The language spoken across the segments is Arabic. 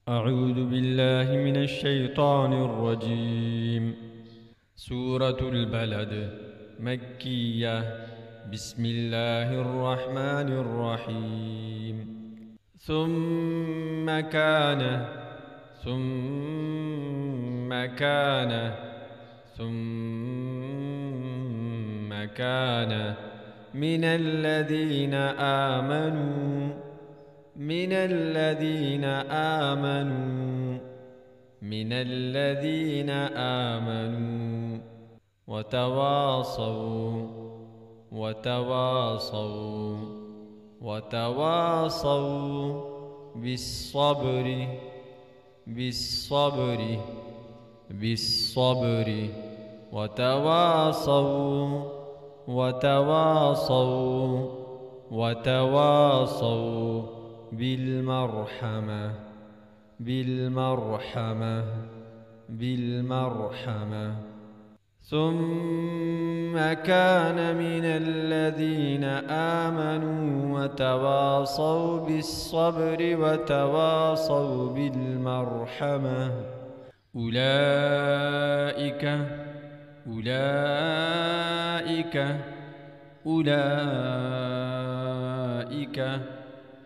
أعوذ بالله من الشيطان الرجيم. سورة البلد مكية. بسم الله الرحمن الرحيم. ثم كان ثم كان ثم كان من الذين آمنوا وتواصوا بالصبر وتواصوا بالمرحمة. ثم كان من الذين آمنوا وتواصوا بالصبر وتواصوا بالمرحمة أولئك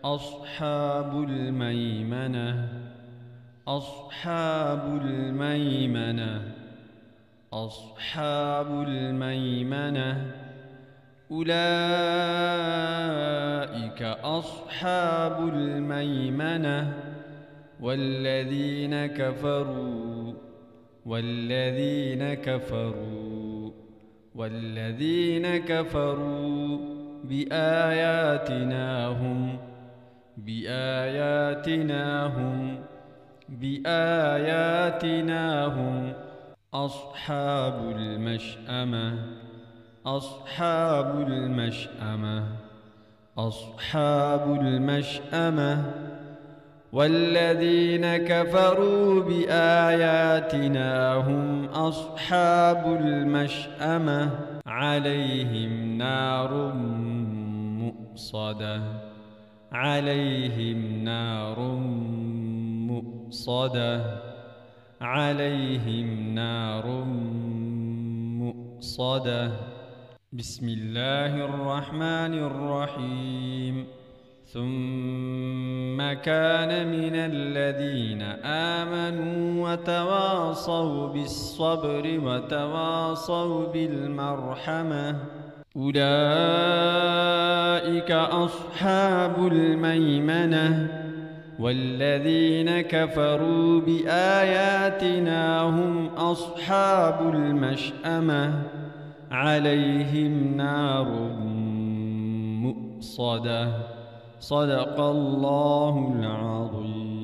أصحاب الميمنة. أولئك أصحاب الميمنة. والذين كفروا بآياتنا هم أصحاب المشأمة. والذين كفروا بآياتنا هم أصحاب المشأمة. عليهم نار مؤصدة. بسم الله الرحمن الرحيم. ثم كان من الذين آمنوا وتواصوا بالصبر وتواصوا بالمرحمة أولئك أصحاب الميمنة. والذين كفروا بآياتنا هم أصحاب المشأمة. عليهم نار مؤصدة. صدق الله العظيم.